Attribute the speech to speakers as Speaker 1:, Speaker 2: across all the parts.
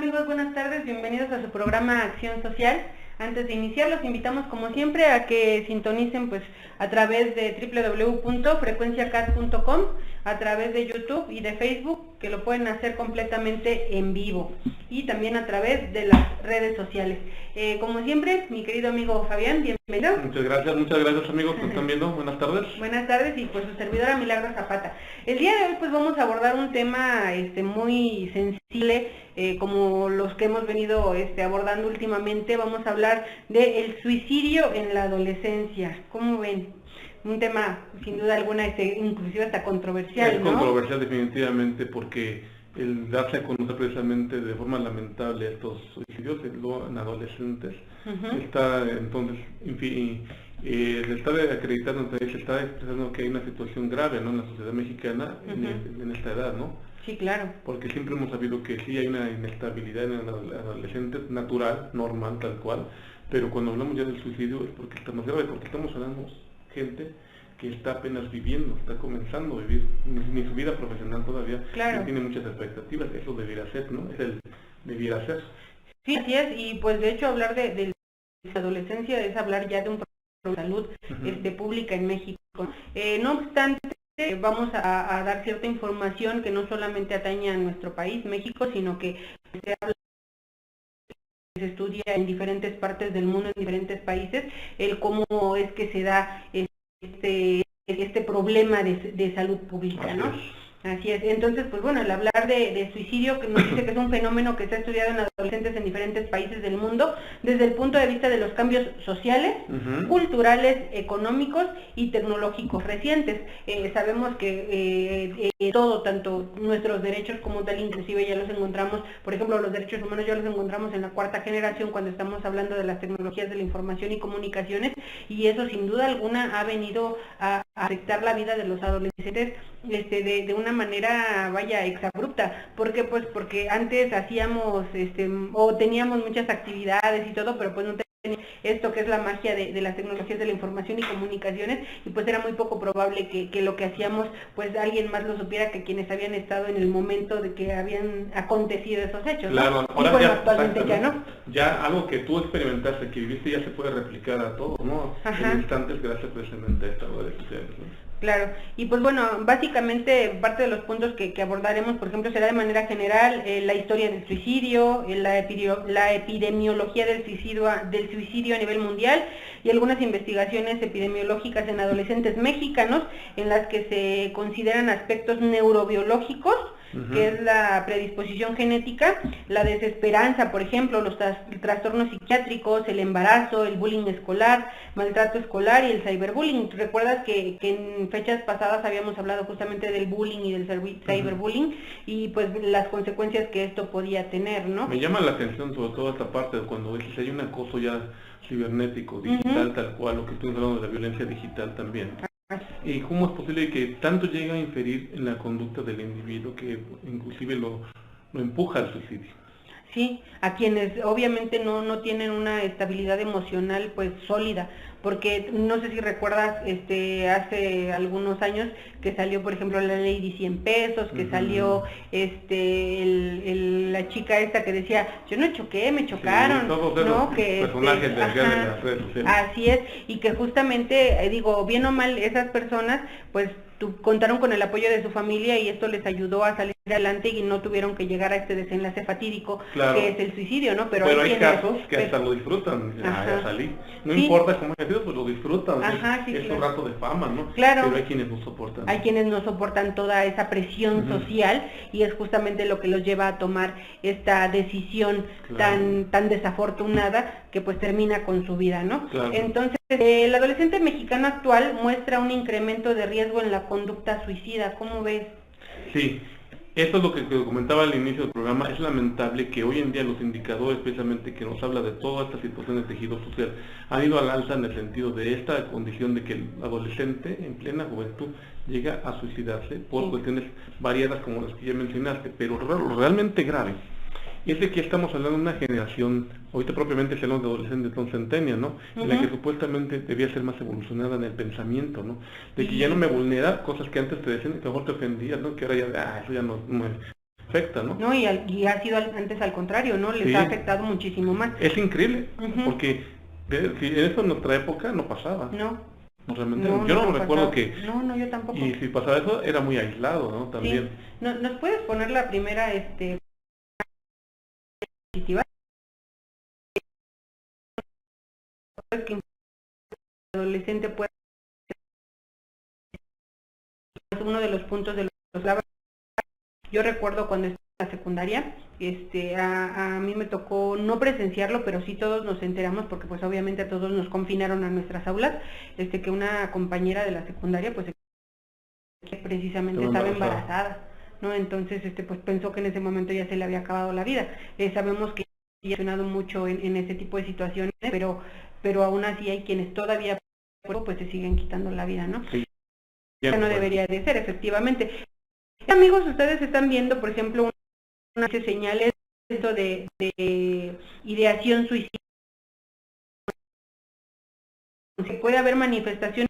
Speaker 1: amigos? Buenas tardes, bienvenidos a su programa Acción Social. Antes de iniciar, los invitamos como siempre a que sintonicen pues a través de www.frecuenciacat.com, a través de YouTube y de Facebook, que lo pueden hacer completamente en vivo, y también a través de las redes sociales. Como siempre, mi querido amigo Fabián, bienvenido.
Speaker 2: Muchas gracias amigos que están viendo. Buenas tardes.
Speaker 1: Buenas tardes, y pues su servidora Milagro Zapata. El día de hoy pues vamos a abordar un tema muy sensible, como los que hemos venido abordando últimamente. Vamos a hablar del suicidio en la adolescencia. ¿Cómo ven? Un tema sin duda alguna inclusive hasta controversial,
Speaker 2: es
Speaker 1: ¿no?
Speaker 2: Controversial definitivamente, porque el darse a conocer precisamente de forma lamentable estos suicidios en adolescentes está entonces, se está acreditando, se está expresando que hay una situación grave, ¿no?, en la sociedad mexicana en esta edad, ¿no?
Speaker 1: Sí, claro.
Speaker 2: Porque siempre hemos sabido que sí hay una inestabilidad en el adolescente natural, normal, tal cual, pero cuando hablamos ya del suicidio es porque está más grave, porque estamos hablando de gente que está apenas viviendo, está comenzando a vivir, ni su vida profesional todavía,
Speaker 1: claro,
Speaker 2: no tiene muchas expectativas. Eso debiera ser, ¿no? Debiera ser.
Speaker 1: Sí, así es, y pues de hecho hablar de la adolescencia es hablar ya de un problema de salud pública en México. No obstante, vamos a dar cierta información que no solamente atañe a nuestro país, México, sino que se estudia en diferentes partes del mundo, en diferentes países, el cómo es que se da este problema de salud pública, ¿no? Así es. Entonces, pues bueno, al hablar de suicidio, que nos dice que es un fenómeno que se ha estudiado en adolescentes en diferentes países del mundo, desde el punto de vista de los cambios sociales, culturales, económicos y tecnológicos recientes. Sabemos que todo, tanto nuestros derechos como tal, inclusive ya los encontramos, por ejemplo, los derechos humanos ya los encontramos en la cuarta generación cuando estamos hablando de las tecnologías de la información y comunicaciones, y eso sin duda alguna ha venido a afectar la vida de los adolescentes de una manera, vaya, exabrupta. ¿Por qué? Pues porque antes hacíamos o teníamos muchas actividades y todo, pero pues no teníamos esto que es la magia de las tecnologías de la información y comunicaciones, y pues era muy poco probable que lo que hacíamos pues alguien más lo supiera que quienes habían estado en el momento de que habían acontecido esos hechos, ¿no?
Speaker 2: Claro, ahora
Speaker 1: y bueno,
Speaker 2: ya,
Speaker 1: actualmente ya no.
Speaker 2: Ya algo que tú experimentaste, que viviste, ya se puede replicar a todo, ¿no? En instantes, gracias precisamente a estas redes sociales, ¿no?
Speaker 1: Claro, y pues bueno, básicamente parte de los puntos que abordaremos, por ejemplo, será de manera general la historia del suicidio, la epidemiología del suicidio a nivel mundial, y algunas investigaciones epidemiológicas en adolescentes mexicanos en las que se consideran aspectos neurobiológicos, que es la predisposición genética, la desesperanza, por ejemplo, los trastornos psiquiátricos, el embarazo, el bullying escolar, maltrato escolar y el cyberbullying. ¿Recuerdas que en fechas pasadas habíamos hablado justamente del bullying y del cyberbullying y pues las consecuencias que esto podía tener, ¿no?
Speaker 2: Me llama la atención sobre todo esta parte de cuando dices hay un acoso ya cibernético, digital, tal cual, lo que estoy hablando de la violencia digital también. ¿Y cómo es posible que tanto llega a inferir en la conducta del individuo que inclusive lo empuja al suicidio?
Speaker 1: Sí, a quienes obviamente no tienen una estabilidad emocional pues sólida, porque no sé si recuerdas hace algunos años que salió, por ejemplo, la ley de 100 pesos, que salió la chica esta que decía, yo no choqué, me chocaron,
Speaker 2: sí, todos
Speaker 1: ¿no? Que
Speaker 2: personajes de las redes sociales.
Speaker 1: Así es, y que justamente, digo, bien o mal, esas personas pues contaron con el apoyo de su familia y esto les ayudó a salir adelante y no tuvieron que llegar a este desenlace fatídico, claro, que es el suicidio, ¿no?
Speaker 2: Pero hay casos que hasta lo disfrutan, ya salí. No importa cómo haya sido, pues lo disfrutan, es un rato de fama, ¿no?
Speaker 1: Claro.
Speaker 2: Pero hay quienes no soportan.
Speaker 1: Hay quienes no soportan toda esa presión social, y es justamente lo que los lleva a tomar esta decisión tan desafortunada que pues termina con su vida, ¿no? Claro. Entonces, el adolescente mexicano actual muestra un incremento de riesgo en la conducta suicida. ¿Cómo ves?
Speaker 2: Sí. Esto es lo que comentaba al inicio del programa. Es lamentable que hoy en día los indicadores precisamente que nos habla de toda esta situación del tejido social han ido al alza en el sentido de esta condición de que el adolescente en plena juventud llega a suicidarse por cuestiones variadas como las que ya mencionaste, pero lo realmente grave es de que estamos hablando de una generación, ahorita propiamente se habla de adolescentes, son centenias, ¿no? En la que supuestamente debía ser más evolucionada en el pensamiento, ¿no? De que ya no me vulnera cosas que antes te decían, que mejor te ofendías, ¿no? Que ahora ya, eso ya no afecta, ¿no?
Speaker 1: No, y ha sido antes al contrario, ¿no? Les
Speaker 2: Sí.
Speaker 1: ha afectado muchísimo más.
Speaker 2: Es increíble,
Speaker 1: Ujú.
Speaker 2: porque eso en nuestra época no pasaba.
Speaker 1: No,
Speaker 2: Realmente,
Speaker 1: no,
Speaker 2: yo no
Speaker 1: no
Speaker 2: recuerdo
Speaker 1: pasaba.
Speaker 2: que,
Speaker 1: No, yo tampoco.
Speaker 2: y si pasaba eso, era muy aislado, ¿no? También.
Speaker 1: Sí. ¿Nos puedes poner la primera diapositiva? Es que un adolescente puede ser uno de los puntos de los labores. Yo recuerdo cuando estaba en la secundaria, a mí me tocó no presenciarlo, pero sí todos nos enteramos, porque pues obviamente a todos nos confinaron a nuestras aulas, que una compañera de la secundaria pues precisamente estaba embarazada, ¿no? Entonces pues pensó que en ese momento ya se le había acabado la vida. Sabemos que ha funcionado mucho en ese tipo de situaciones, pero aún así hay quienes todavía pues se siguen quitando la vida, ¿no?
Speaker 2: Sí.
Speaker 1: Ya no debería de ser, efectivamente. Amigos, ustedes están viendo, por ejemplo, unas señales de ideación suicida. Puede haber manifestaciones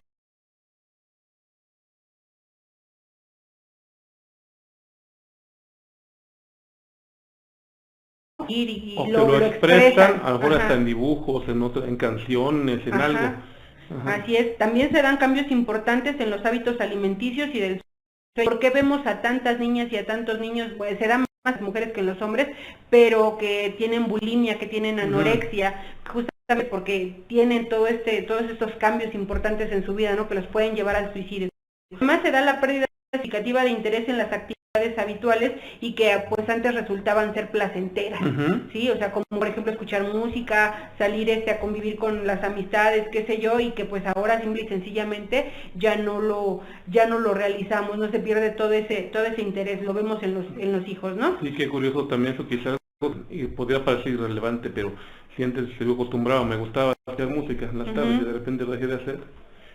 Speaker 2: o que lo expresan, a lo mejor hasta en dibujos, en canciones, en algo.
Speaker 1: Ajá. Así es. También se dan cambios importantes en los hábitos alimenticios y del sueño. ¿Por qué vemos a tantas niñas y a tantos niños? Pues se dan más mujeres que en los hombres, pero que tienen bulimia, que tienen anorexia, justamente porque tienen todos estos cambios importantes en su vida, ¿no? Que los pueden llevar al suicidio. Además se da la pérdida significativa de interés en las actividades habituales y que pues antes resultaban ser placenteras, ¿sí? O sea, como por ejemplo escuchar música, salir a convivir con las amistades, qué sé yo, y que pues ahora simple y sencillamente ya no lo realizamos, no se pierde todo ese interés, lo vemos en los hijos, ¿no?
Speaker 2: Sí, qué curioso también eso, quizás podría parecer irrelevante, pero si antes se acostumbraba, me gustaba hacer música en las tardes y de repente lo dejé de hacer,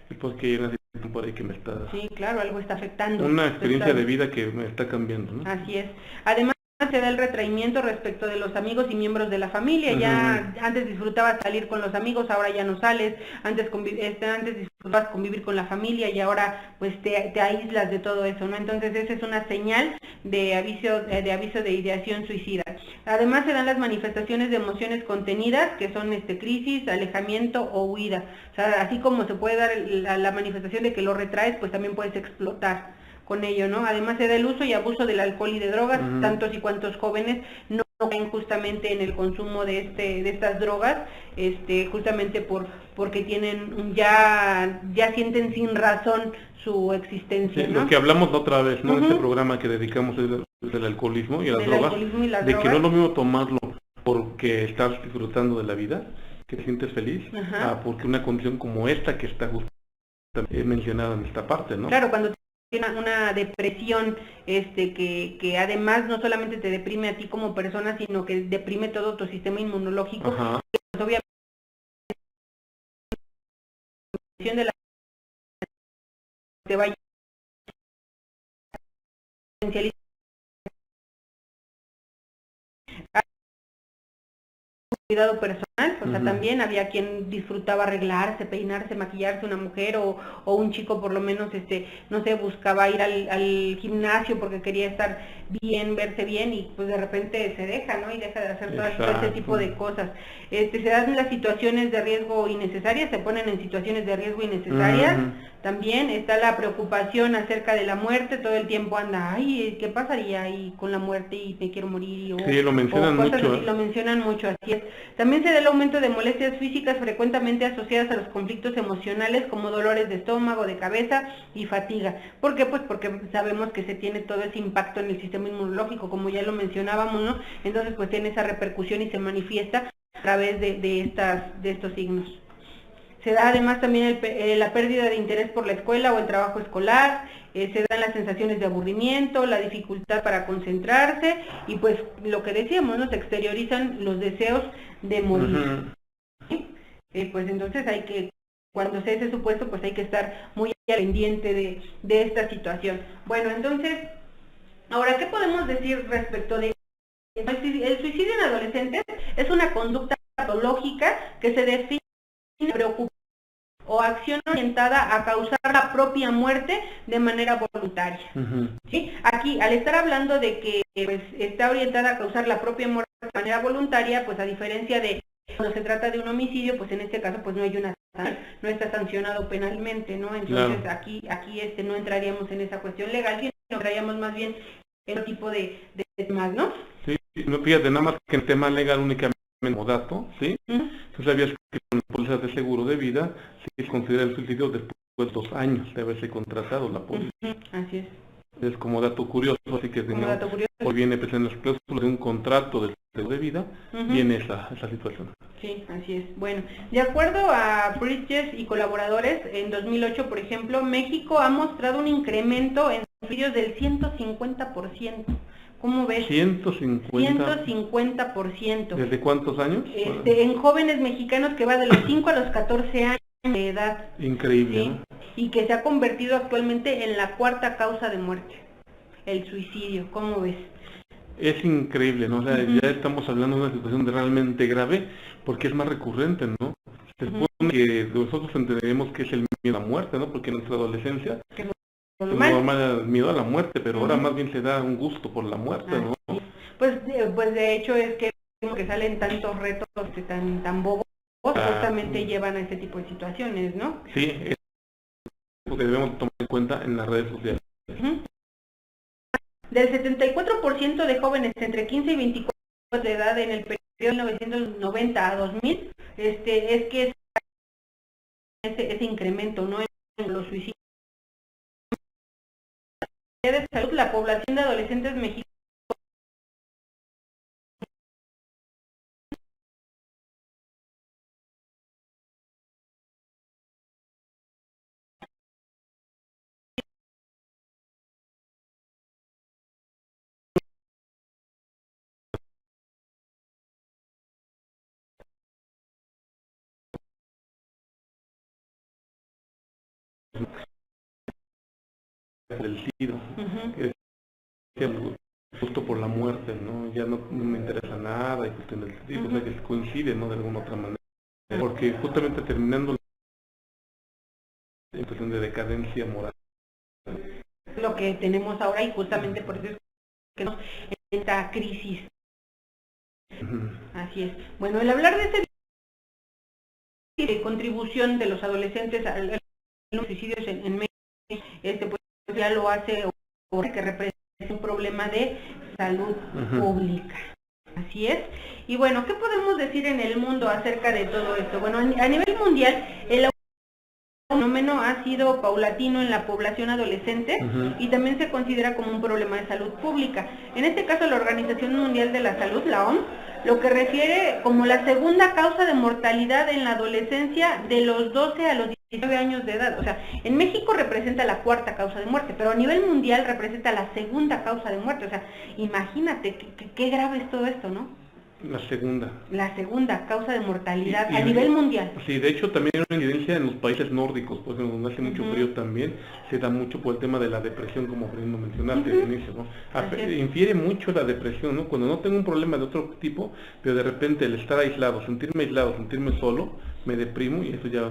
Speaker 2: y pues que hay una situación por ahí que me está...
Speaker 1: Sí, claro, algo está afectando.
Speaker 2: Una experiencia de vida que me está cambiando, ¿no?
Speaker 1: Así es. Además se da el retraimiento respecto de los amigos y miembros de la familia. Ya antes disfrutabas salir con los amigos, ahora ya no sales. Antes disfrutabas convivir con la familia y ahora pues te aíslas de todo eso, ¿no? Entonces esa es una señal de aviso de ideación suicida. Además se dan las manifestaciones de emociones contenidas, que son crisis, alejamiento o huida. O sea, así como se puede dar la manifestación de que lo retraes, pues también puedes explotar con ello, ¿no? Además se da el uso y abuso del alcohol y de drogas, tantos y cuantos jóvenes no caen justamente en el consumo de estas drogas, justamente porque tienen ya sienten sin razón su existencia,
Speaker 2: sí,
Speaker 1: ¿no?
Speaker 2: Lo que hablamos la otra vez, ¿no? En este programa que dedicamos del alcoholismo y las drogas, de que no es lo mismo tomarlo porque estás disfrutando de la vida, que te sientes feliz, porque una condición como esta que está justamente mencionada en esta parte, ¿no?
Speaker 1: Claro, cuando una depresión que además no solamente te deprime a ti como persona, sino que deprime todo tu sistema inmunológico, pues obviamente de la te va a potencializar cuidado personal, o sea, también había quien disfrutaba arreglarse, peinarse, maquillarse, una mujer o un chico por lo menos, no sé, buscaba ir al gimnasio porque quería estar bien, verse bien y pues de repente se deja, ¿no? Y deja de hacer todo ese tipo de cosas. Se dan las situaciones de riesgo innecesarias, se ponen en situaciones de riesgo innecesarias. También está la preocupación acerca de la muerte, todo el tiempo anda, ay, ¿qué pasaría ahí con la muerte y me quiero morir?
Speaker 2: Sí, lo mencionan mucho.
Speaker 1: Lo mencionan mucho, así es. También se da el aumento de molestias físicas frecuentemente asociadas a los conflictos emocionales como dolores de estómago, de cabeza y fatiga. ¿Por qué? Pues porque sabemos que se tiene todo ese impacto en el sistema inmunológico, como ya lo mencionábamos, ¿no? Entonces pues tiene esa repercusión y se manifiesta a través de estos signos. Se da además también la pérdida de interés por la escuela o el trabajo escolar, se dan las sensaciones de aburrimiento, la dificultad para concentrarse y pues lo que decíamos, ¿no? Se exteriorizan los deseos de morir. Pues entonces cuando se hace supuesto, pues hay que estar muy pendiente de esta situación. Bueno, entonces, ahora, ¿qué podemos decir respecto de el suicidio en adolescentes? Es una conducta patológica que se define preocupación o acción orientada a causar la propia muerte de manera voluntaria. ¿Sí? Aquí, al estar hablando de que pues, está orientada a causar la propia muerte de manera voluntaria, pues a diferencia de cuando se trata de un homicidio, pues en este caso pues no hay una no está sancionado penalmente, ¿no? Entonces claro. aquí no entraríamos en esa cuestión legal, sino entraríamos más bien en otro tipo de temas, ¿no?
Speaker 2: Sí, no, fíjate, nada más que el tema legal únicamente como dato, ¿sí? Tú sabías que con las pólizas de seguro de vida se considera el suicidio después de 2 años de haberse contratado la póliza.
Speaker 1: Así es.
Speaker 2: Es como dato curioso, así que hoy viene pues, en las cláusulas de un contrato de seguro de vida, viene esa situación.
Speaker 1: Sí, así es. Bueno, de acuerdo a Bridges y colaboradores, en 2008, por ejemplo, México ha mostrado un incremento en suicidios del 150%. ¿Cómo ves? 150%.
Speaker 2: ¿Desde cuántos años?
Speaker 1: En jóvenes mexicanos que va de los 5 a los 14 años de edad.
Speaker 2: Increíble, ¿sí? ¿No?
Speaker 1: Y que se ha convertido actualmente en la 4ª causa de muerte, el suicidio. ¿Cómo ves?
Speaker 2: Es increíble, ¿no? O sea, ya estamos hablando de una situación realmente grave porque es más recurrente, ¿no? Se supone que nosotros entenderemos que es el miedo a la muerte, ¿no? Porque en nuestra adolescencia es normal miedo a la muerte, pero ahora más bien se da un gusto por la muerte, ¿no?
Speaker 1: Pues de hecho es que salen tantos retos tan bobos, justamente llevan a ese tipo de situaciones, ¿no?
Speaker 2: Sí, es lo que debemos tomar en cuenta en las redes sociales.
Speaker 1: Del 74% de jóvenes entre 15 y 24 años de edad en el periodo de 1990 a 2000, es que ese incremento, ¿no? En los suicidios. De salud, la población de adolescentes mexicanos
Speaker 2: del tiro, justo por la muerte, ¿no? Ya no me interesa nada y cuestiones del tipo, o sea que coincide, ¿no? De alguna otra manera, porque justamente terminando la cuestión de decadencia moral.
Speaker 1: Lo que tenemos ahora y justamente por eso es que nos esta crisis. Así es. Bueno, el hablar de de contribución de los adolescentes a los suicidios en México, pues ya lo hace que representa un problema de salud pública. Así es. Y bueno, ¿qué podemos decir en el mundo acerca de todo esto? Bueno, a nivel mundial, el fenómeno ha sido paulatino en la población adolescente y también se considera como un problema de salud pública. En este caso, la Organización Mundial de la Salud, la OMS, lo que refiere como la segunda causa de mortalidad en la adolescencia de los 12 a los 19 años de edad. O sea, en México representa la 4ª causa de muerte, pero a nivel mundial representa la 2ª causa de muerte. O sea, imagínate qué grave es todo esto, ¿no?
Speaker 2: La segunda
Speaker 1: causa de mortalidad a nivel mundial.
Speaker 2: Sí, de hecho también hay una incidencia en los países nórdicos, por ejemplo, donde hace mucho frío también, se da mucho por el tema de la depresión, como Fernando mencionaste al inicio, ¿no? Infiere mucho la depresión, ¿no? Cuando no tengo un problema de otro tipo, pero de repente el estar aislado, sentirme solo, me deprimo y eso ya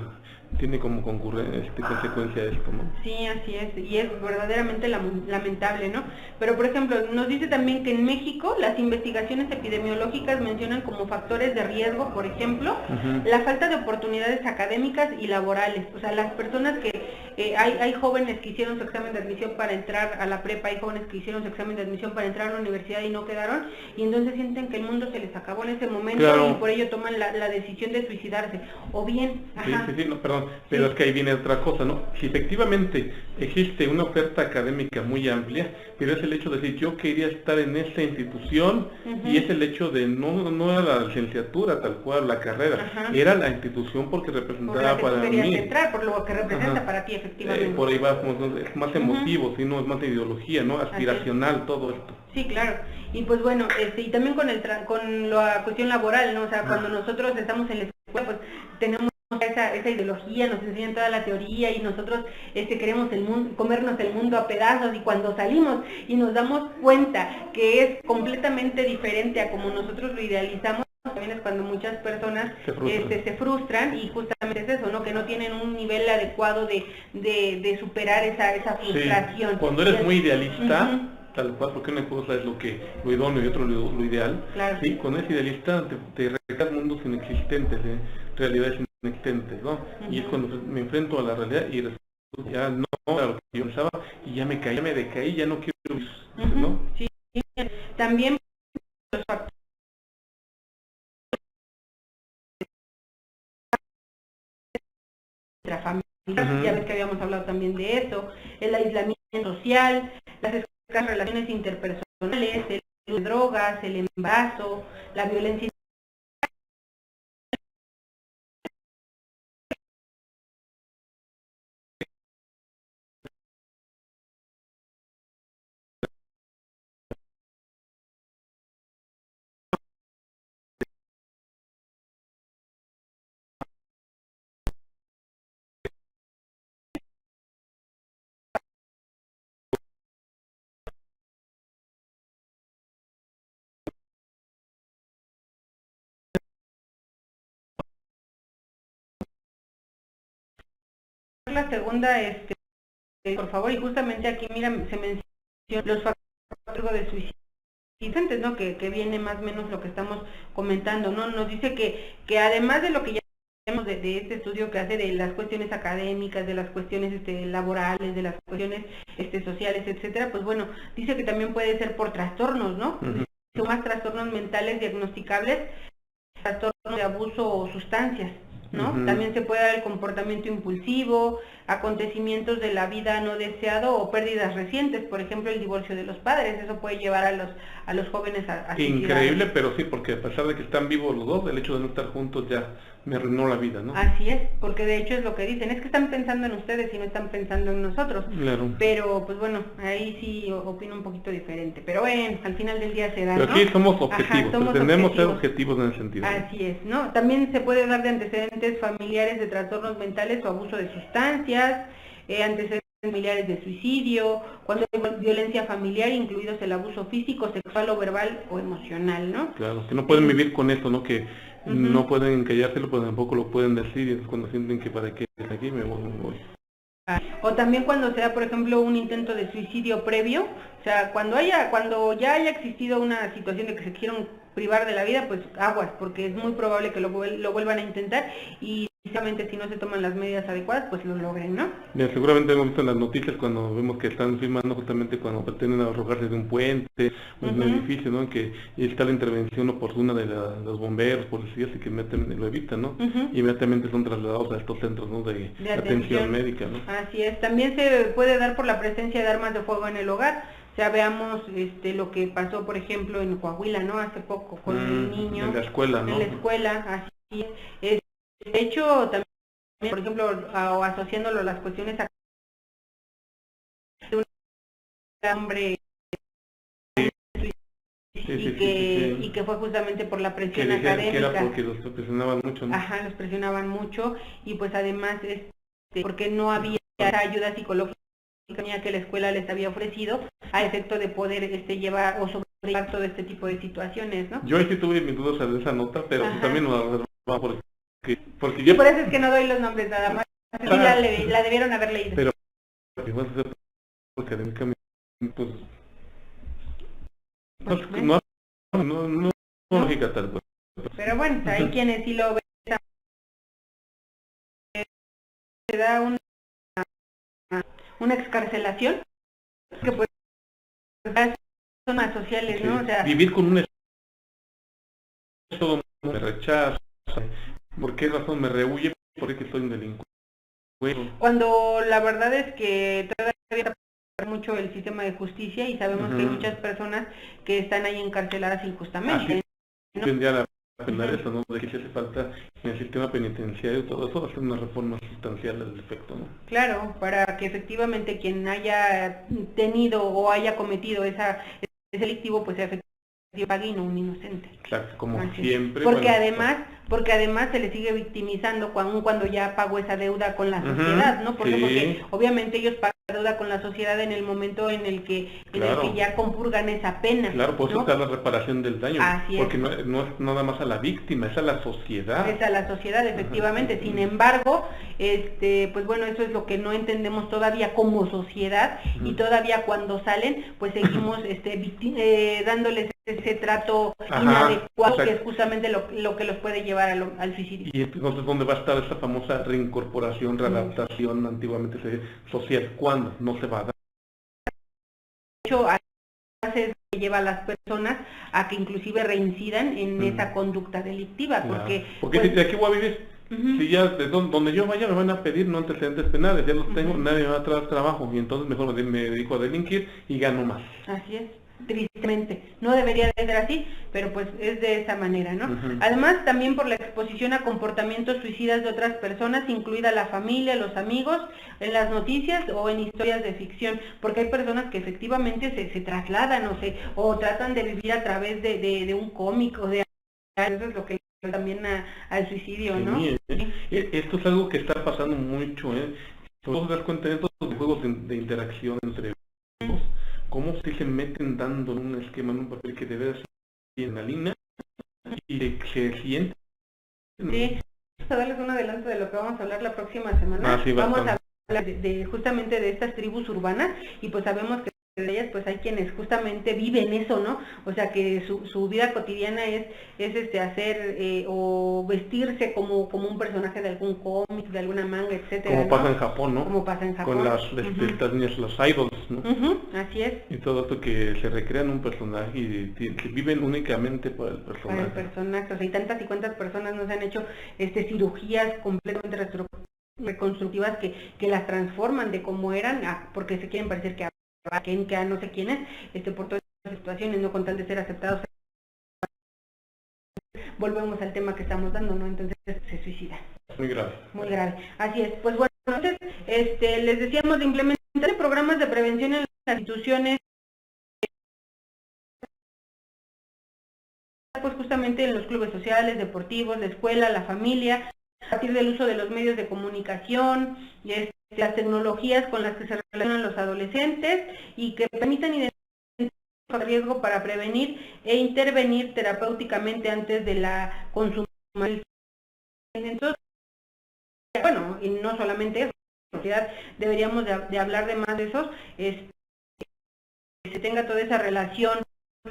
Speaker 2: tiene como consecuencia esto, ¿no?
Speaker 1: Sí, así es, y es verdaderamente lamentable, ¿no? Pero, por ejemplo, nos dice también que en México las investigaciones epidemiológicas mencionan como factores de riesgo, por ejemplo, la falta de oportunidades académicas y laborales. O sea, las personas que, hay jóvenes que hicieron su examen de admisión para entrar a la prepa, hay jóvenes que hicieron su examen de admisión para entrar a la universidad y no quedaron, y entonces sienten que el mundo se les acabó en ese momento, claro, y por ello toman la decisión de suicidarse. O bien,
Speaker 2: Sí, no, perdón, pero es que ahí viene otra cosa, ¿no? Si efectivamente existe una oferta académica muy amplia, pero es el hecho de decir, yo quería estar en esa institución, y es el hecho de no era la licenciatura tal cual, la carrera, era la institución porque representaba
Speaker 1: por
Speaker 2: para mí.
Speaker 1: Entrar, por lo que representa para ti, efectivamente.
Speaker 2: Por ahí va, es más emotivo, sino es más de ideología, ¿no? Aspiracional, todo esto.
Speaker 1: Sí, claro. Y pues bueno, y también con la cuestión laboral, ¿no? O sea, cuando nosotros estamos en la escuela, pues tenemos esa ideología, nos enseñan toda la teoría y nosotros queremos comernos el mundo a pedazos, y cuando salimos y nos damos cuenta que es completamente diferente a como nosotros lo idealizamos, también es cuando muchas personas se frustran y justamente es eso, ¿no? Que no tienen un nivel adecuado de superar esa frustración.
Speaker 2: Sí. Cuando eres muy idealista, tal cual, porque una cosa es lo idóneo y otro lo ideal.
Speaker 1: Claro.
Speaker 2: Sí, cuando eres idealista te recreas mundos inexistentes, realidades inexistentes, ¿no? Y es cuando me enfrento a la realidad y resulta ya no era lo que yo pensaba y ya me caí, ya me decaí, ya no quiero vivir, ¿no?
Speaker 1: Sí, también los factores intrafamiliares, ya ves que habíamos hablado también de eso, el aislamiento social, las escasas relaciones interpersonales, el uso de drogas, el embarazo, la violencia. La segunda, por favor, y justamente aquí, mira, se menciona los factores de suicidio, ¿no? Que viene más o menos lo que estamos comentando, ¿no? Nos dice que además de lo que ya vemos de este estudio que hace de las cuestiones académicas, de las cuestiones laborales, de las cuestiones sociales, etcétera, pues bueno, dice que también puede ser por trastornos, ¿no? Son más trastornos mentales diagnosticables, trastornos de abuso o sustancias, ¿no? También se puede dar el comportamiento impulsivo, acontecimientos de la vida no deseado o pérdidas recientes, por ejemplo el divorcio de los padres, eso puede llevar a los jóvenes a
Speaker 2: Increíble, pero sí, porque a pesar de que están vivos los dos, el hecho de no estar juntos ya me arruinó la vida, ¿no?
Speaker 1: Así es, porque de hecho es lo que dicen, es que están pensando en ustedes y no están pensando en nosotros.
Speaker 2: Claro.
Speaker 1: Pero pues bueno, ahí sí opino un poquito diferente, pero bueno, al final del día se da,
Speaker 2: pero
Speaker 1: ¿no?
Speaker 2: aquí somos objetivos, pretendemos ser objetivos en ese sentido.
Speaker 1: Así es, ¿no? También se puede dar de antecedentes familiares de trastornos mentales o abuso de sustancias, antecedentes familiares de suicidio, cuando hay violencia familiar, incluidos el abuso físico, sexual o verbal o emocional, ¿no?
Speaker 2: Claro, que no pueden vivir con esto, ¿no? Que no pueden callárselo, pero tampoco lo pueden decir, y es cuando sienten que para qué es aquí me voy.
Speaker 1: O también cuando sea, por ejemplo, un intento de suicidio previo, o sea, cuando ya haya existido una situación de que se quieran privar de la vida, pues aguas, porque es muy probable que lo vuelvan a intentar y precisamente si no se toman las medidas adecuadas, pues lo logren, ¿no?
Speaker 2: Bien, seguramente hemos visto en las noticias cuando vemos que están filmando justamente cuando pretenden arrojarse de un puente, un edificio, ¿no? Que está la intervención oportuna de los bomberos, policías y que lo evitan, ¿no? Inmediatamente son trasladados a estos centros, ¿no? de atención médica, ¿no?
Speaker 1: Así es, también se puede dar por la presencia de armas de fuego en el hogar. O sea, veamos lo que pasó, por ejemplo, en Coahuila, ¿no? Hace poco con un niño.
Speaker 2: En la escuela, ¿no?
Speaker 1: En la escuela, así es. De hecho, también, por ejemplo, o asociándolo a las cuestiones de un hombre y que fue justamente por la presión académica.
Speaker 2: Que era porque los presionaban mucho, ¿no?
Speaker 1: Ajá, los presionaban mucho y pues además porque no había ayuda psicológica que la escuela les había ofrecido a efecto de poder llevar o sobrellevar todo este tipo de situaciones, ¿no?
Speaker 2: Yo ahí sí tuve mis dudas de esa nota, pero también nos va porque
Speaker 1: yo... Por eso es que no doy los nombres nada más, la debieron haber leído.
Speaker 2: Pero académicamente, pues no lógica tal cual.
Speaker 1: Pero bueno, hay quienes sí lo ven, se da una excarcelación, que pues son más sociales, ¿no? O sea,
Speaker 2: vivir con un todo me rechaza, ¿por qué razón me rehuye? Porque soy un delincuente.
Speaker 1: Cuando la verdad es que todavía mucho el sistema de justicia y sabemos que hay muchas personas que están ahí encarceladas injustamente.
Speaker 2: ¿no? Tendría la pena eso, ¿no? De que si hace falta en el sistema penitenciario todo eso, hacer una reforma sustancial al efecto, ¿no?
Speaker 1: Claro, para que efectivamente quien haya tenido o haya cometido ese delictivo, pues sea efectivamente pague y no un inocente.
Speaker 2: Claro, como siempre.
Speaker 1: Porque además se le sigue victimizando cuando ya pagó esa deuda con la sociedad, ¿no? Porque obviamente ellos pagan deuda con la sociedad en el momento en el que
Speaker 2: Claro.
Speaker 1: ya compurgan esa pena.
Speaker 2: Claro, por eso
Speaker 1: ¿no?
Speaker 2: está la reparación del daño,
Speaker 1: Así
Speaker 2: porque
Speaker 1: es.
Speaker 2: no es nada más a la víctima, es a la sociedad.
Speaker 1: Es a la sociedad, efectivamente.
Speaker 2: Ajá.
Speaker 1: Sin embargo, pues bueno, eso es lo que no entendemos todavía como sociedad, y todavía cuando salen, pues seguimos dándoles ese trato inadecuado, que es justamente lo que los puede llevar al suicidio.
Speaker 2: Y entonces, ¿dónde va a estar esa famosa reincorporación, readaptación, antiguamente social? ¿Cuándo? No se va a dar.
Speaker 1: De hecho, hace que lleva a las personas a que inclusive reincidan en esa conducta delictiva, porque
Speaker 2: si de aquí voy a vivir, si ya donde yo vaya me van a pedir no antecedentes penales, ya los tengo, nadie me va a traer trabajo, y entonces mejor me dedico a delinquir y gano más.
Speaker 1: Así es, tristemente. No debería de ser así, pero pues es de esa manera, ¿no? Además, también por la exposición a comportamientos suicidas de otras personas, incluida la familia, los amigos, en las noticias o en historias de ficción, porque hay personas que efectivamente se trasladan, o tratan de vivir a través de un cómic, o de... Eso es lo que también al suicidio, ¿no?
Speaker 2: Sí, esto es algo que está pasando mucho, Todos se das cuenta de estos juegos de interacción entre grupos, cómo se meten dando un esquema en un papel que debe ser en la línea y se siente.
Speaker 1: Sí, vamos a darles un adelanto de lo que vamos a hablar la próxima semana.
Speaker 2: Sí,
Speaker 1: vamos a hablar justamente de estas tribus urbanas, y pues sabemos que de ellas pues hay quienes justamente viven eso, ¿no? O sea que su vida cotidiana es hacer o vestirse como un personaje de algún cómic, de alguna manga, etcétera.
Speaker 2: Como pasa en Japón, ¿no?
Speaker 1: Como pasa en Japón.
Speaker 2: Con estas niñas, los idols, ¿no?
Speaker 1: Así es.
Speaker 2: Y todo esto que se recrean un personaje y que viven únicamente para el personaje.
Speaker 1: Para el personaje, o sea, y tantas y cuantas personas nos han hecho cirugías completamente reconstructivas que las transforman de como eran, porque se quieren parecer que a no sé quiénes, por todas las situaciones, no con tal de ser aceptados. Volvemos al tema que estamos dando, ¿no? Entonces se suicida.
Speaker 2: Muy grave.
Speaker 1: Muy grave. Así es. Pues bueno, entonces les decíamos de implementar programas de prevención en las instituciones, pues justamente en los clubes sociales, deportivos, la escuela, la familia, a partir del uso de los medios de comunicación, las tecnologías con las que se relacionan los adolescentes, y que permitan identificar el riesgo para prevenir e intervenir terapéuticamente antes de la consumación. Entonces, bueno, y no solamente eso, en realidad deberíamos de hablar de más de esos, que se tenga toda esa relación,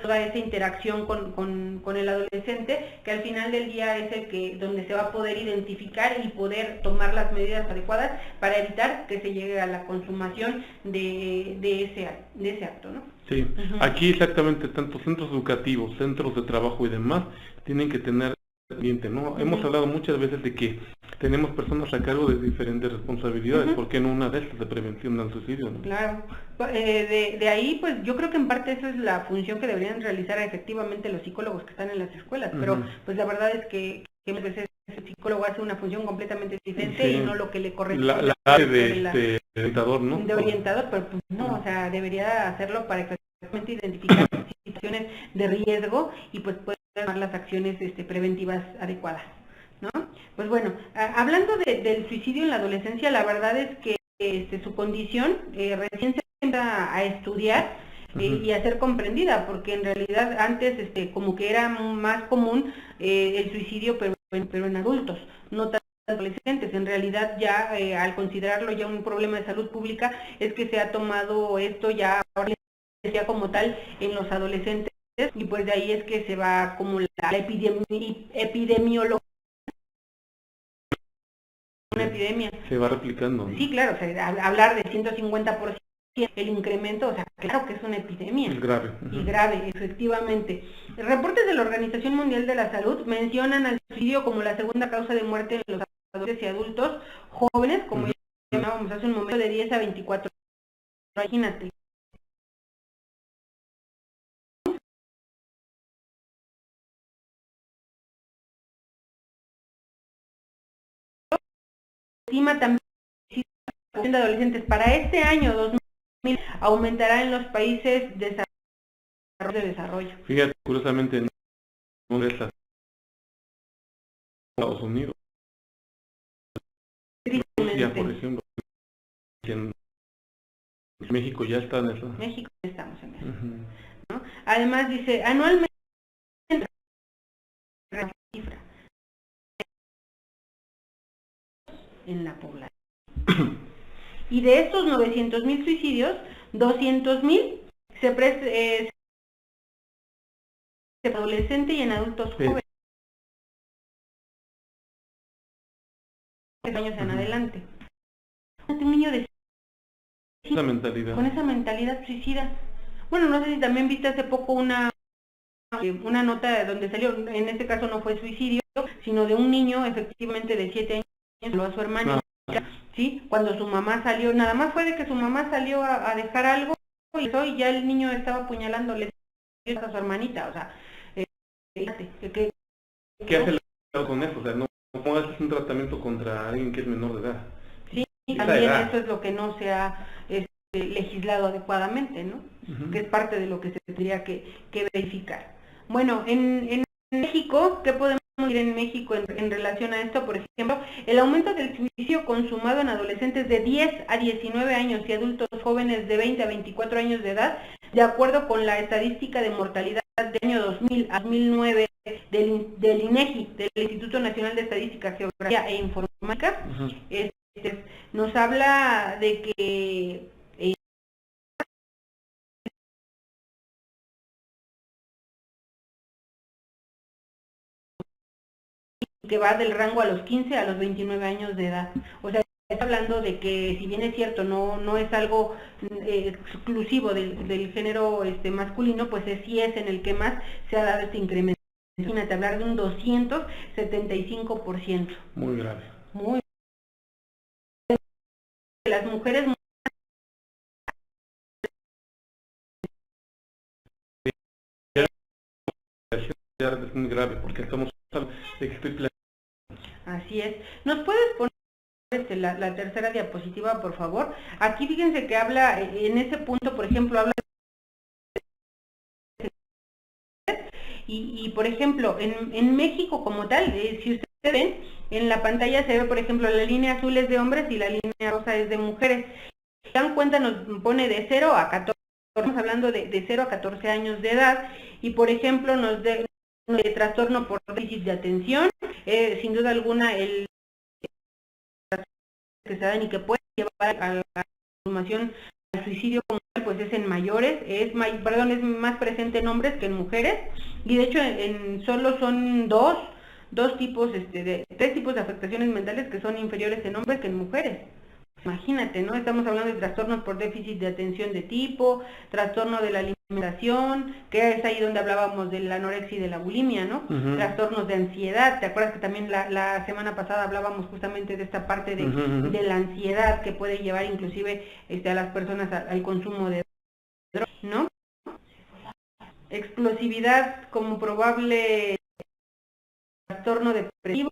Speaker 1: toda esa interacción con el adolescente, que al final del día es donde se va a poder identificar y poder tomar las medidas adecuadas para evitar que se llegue a la consumación de ese acto, ¿no?
Speaker 2: Sí, aquí exactamente, tanto centros educativos, centros de trabajo y demás, tienen que tener pendiente, ¿no? Hemos hablado muchas veces de que tenemos personas a cargo de diferentes responsabilidades, ¿por qué no una de estas de prevención del suicidio, ¿no?
Speaker 1: Claro, de ahí pues yo creo que en parte esa es la función que deberían realizar efectivamente los psicólogos que están en las escuelas, pero pues la verdad es que a veces el psicólogo hace una función completamente diferente y no lo que le corresponde.
Speaker 2: La área de orientador, ¿no?
Speaker 1: De orientador, pero pues no, o sea, debería hacerlo para efectivamente identificar situaciones de riesgo y pues poder tomar las acciones preventivas adecuadas, ¿no? Pues bueno, hablando del suicidio en la adolescencia, la verdad es que su condición recién se empieza a estudiar y a ser comprendida, porque en realidad antes como que era más común el suicidio, pero en adultos, no tanto en adolescentes. En realidad ya al considerarlo ya un problema de salud pública, es que se ha tomado esto ya como tal en los adolescentes, y pues de ahí es que se va como la epidemiología. Una epidemia.
Speaker 2: Se va replicando, ¿no?
Speaker 1: Sí, claro, o sea, hablar de 150% el incremento, o sea, claro que es una epidemia.
Speaker 2: Es grave.
Speaker 1: Y grave, efectivamente. Reportes de la Organización Mundial de la Salud mencionan al suicidio como la segunda causa de muerte en los adolescentes y adultos jóvenes, como ya llamábamos hace un momento, de 10 a 24 años. Imagínate. Estima también de adolescentes para este año 2000 aumentará en los países de desarrollo.
Speaker 2: Fíjate, curiosamente, en Estados Unidos, Rusia, por ejemplo, México ya está en eso.
Speaker 1: México ya estamos en eso. ¿No? Además dice, anualmente la cifra en la población. Y de estos 900,000 suicidios, 200,000 se en adolescentes y en adultos jóvenes. Años en adelante. Un niño de
Speaker 2: esa mentalidad.
Speaker 1: Con esa mentalidad suicida. Bueno, no sé si también viste hace poco una nota donde salió, en este caso no fue suicidio, sino de un niño efectivamente de 7 años, lo a su hermana, ¿sí? Cuando su mamá salió, nada más fue de que su mamá salió a dejar algo y ya el niño estaba apuñalándole a su hermanita, o sea,
Speaker 2: ¿qué hace el con eso? O sea, no haces un tratamiento contra alguien que es menor de edad.
Speaker 1: Sí, también eso es lo que no se ha legislado adecuadamente, ¿no? Que es parte de lo que se tendría que verificar. Bueno, en México, ¿qué podemos decir en México en relación a esto? Por ejemplo, el aumento del suicidio consumado en adolescentes de 10 a 19 años y adultos jóvenes de 20 a 24 años de edad, de acuerdo con la estadística de mortalidad del año 2000 a 2009 del INEGI, del Instituto Nacional de Estadística, Geografía e Informática, nos habla de que va del rango a los 15 a los 29 años de edad. O sea, está hablando de que, si bien es cierto, no es algo exclusivo del género masculino, pues sí es en el que más se ha dado este incremento. Imagínate, hablar de un 275%.
Speaker 2: Muy grave.
Speaker 1: Muy grave. Las mujeres
Speaker 2: es muy grave, porque estamos
Speaker 1: Así es. ¿Nos puedes poner la tercera diapositiva, por favor? Aquí fíjense que habla, en ese punto, por ejemplo, habla y por ejemplo, en México como tal, si ustedes ven, en la pantalla se ve, por ejemplo, la línea azul es de hombres y la línea rosa es de mujeres. Si se dan cuenta, nos pone de 0 a 14, estamos hablando de 0 a 14 años de edad, y por ejemplo, nos de trastorno por déficit de atención, sin duda alguna el que se dan y que puede llevar a la consumación al suicidio como tal, pues es en mayores, es más presente en hombres que en mujeres, y de hecho solo son tres tipos de afectaciones mentales que son inferiores en hombres que en mujeres. Imagínate, ¿no? Estamos hablando de trastornos por déficit de atención de tipo, trastorno de la alimentación, que es ahí donde hablábamos de la anorexia y de la bulimia, ¿no? Trastornos de ansiedad, ¿te acuerdas que también la semana pasada hablábamos justamente de esta parte de la ansiedad que puede llevar inclusive a las personas al consumo de drogas, ¿no? Explosividad como probable trastorno depresivo.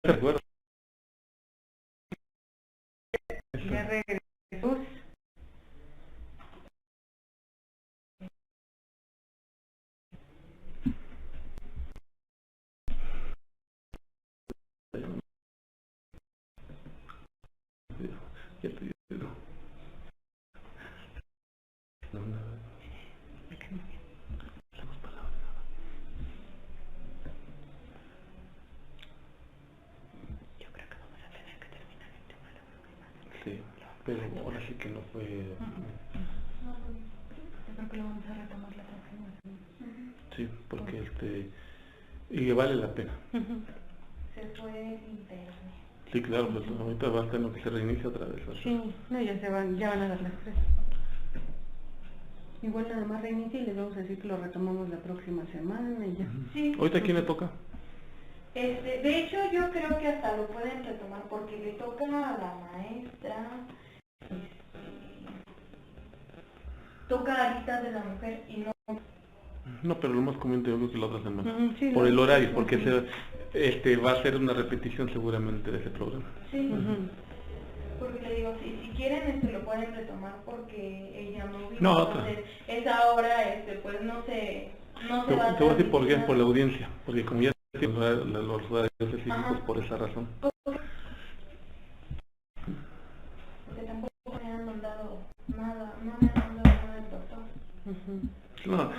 Speaker 2: Recuerdo.
Speaker 1: Ya regresó.
Speaker 2: Sí, pero ahora sí que no fue...
Speaker 1: Yo creo que lo vamos a retomar la próxima semana.
Speaker 2: Sí, porque y vale la pena.
Speaker 1: Se fue el internet.
Speaker 2: Sí, claro, pues ahorita va a tener que se reinicia otra vez. ¿Verdad?
Speaker 1: Sí, no, ya van a dar las 3. Igual nada más reinicia y les vamos a decir que lo retomamos la próxima semana y ya. Sí.
Speaker 2: ¿Ahorita a quién le toca?
Speaker 1: De hecho, yo creo que hasta lo pueden retomar porque le toca a la maestra, toca a lista de la mujer y no...
Speaker 2: No, pero lo más común yo creo que la otra semana.
Speaker 1: Sí,
Speaker 2: por el horario, porque va a ser una repetición seguramente de ese programa.
Speaker 1: Sí, porque le digo, si quieren lo pueden retomar porque ella no vino.
Speaker 2: No, otra.
Speaker 1: Esa hora, pues no se va a...
Speaker 2: Te voy a decir por qué, por la audiencia, porque como ya Sí, los horarios específicos por esa razón.
Speaker 1: Porque tampoco me han mandado nada, no me han mandado nada el doctor.
Speaker 2: No,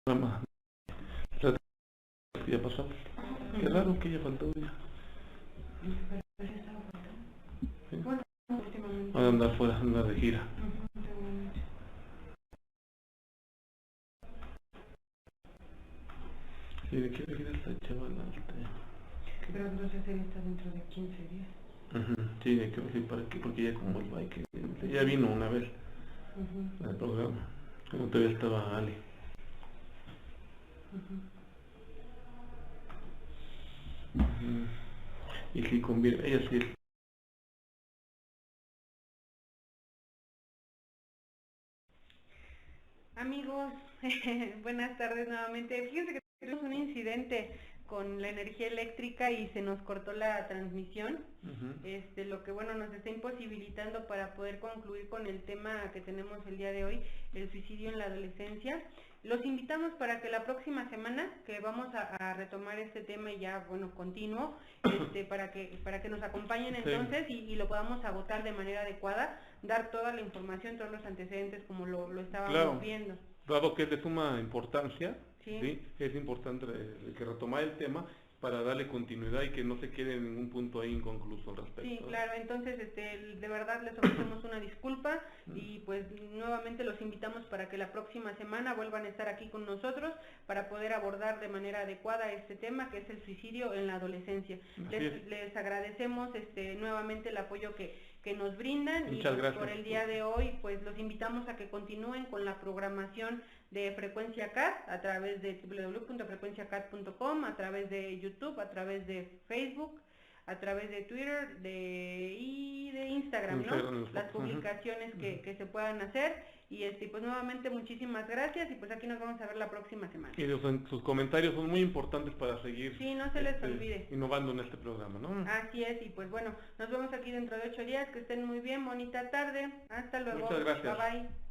Speaker 2: programa ya pasó. Qué raro que haya faltado ya. ¿Sí?
Speaker 1: Bueno, últimamente.
Speaker 2: Van a andar fuera, andar de gira. Sí, ¿de qué gira esta chavala?
Speaker 1: Pero entonces él está dentro de 15 días.
Speaker 2: Sí, de que sí, para que, porque ya como el bike, ya vino una vez al programa, como todavía estaba Ali. Y sí conviene, ella sí es.
Speaker 1: Amigos, buenas tardes nuevamente. Fíjense que tuvimos un incidente con la energía eléctrica y se nos cortó la transmisión, lo que bueno nos está imposibilitando para poder concluir con el tema que tenemos el día de hoy, el suicidio en la adolescencia. Los invitamos para que la próxima semana, que vamos a retomar este tema ya, bueno, continuo, para que nos acompañen entonces y lo podamos agotar de manera adecuada, dar toda la información, todos los antecedentes como lo estábamos viendo.
Speaker 2: Dado que es de suma importancia,
Speaker 1: ¿sí?
Speaker 2: Es importante que retomar el tema para darle continuidad y que no se quede en ningún punto ahí inconcluso al respecto.
Speaker 1: Sí, claro, entonces de verdad les ofrecemos una disculpa y pues nuevamente los invitamos para que la próxima semana vuelvan a estar aquí con nosotros para poder abordar de manera adecuada este tema que es el suicidio en la adolescencia. Les agradecemos nuevamente el apoyo que nos brindan.
Speaker 2: Muchas gracias.
Speaker 1: Por el día de hoy pues los invitamos a que continúen con la programación de Frecuencia CAT a través de www.frecuenciacat.com, a través de YouTube, a través de Facebook, a través de Twitter y de Instagram, ¿no? Las publicaciones que se puedan hacer y pues nuevamente muchísimas gracias y pues aquí nos vamos a ver la próxima semana.
Speaker 2: Y sus comentarios son muy importantes para seguir
Speaker 1: no se les olvide
Speaker 2: innovando en este programa, ¿no?
Speaker 1: Así es, y pues bueno, nos vemos aquí dentro de 8 días, que estén muy bien, bonita tarde, hasta luego.
Speaker 2: Muchas gracias.
Speaker 1: Bye bye.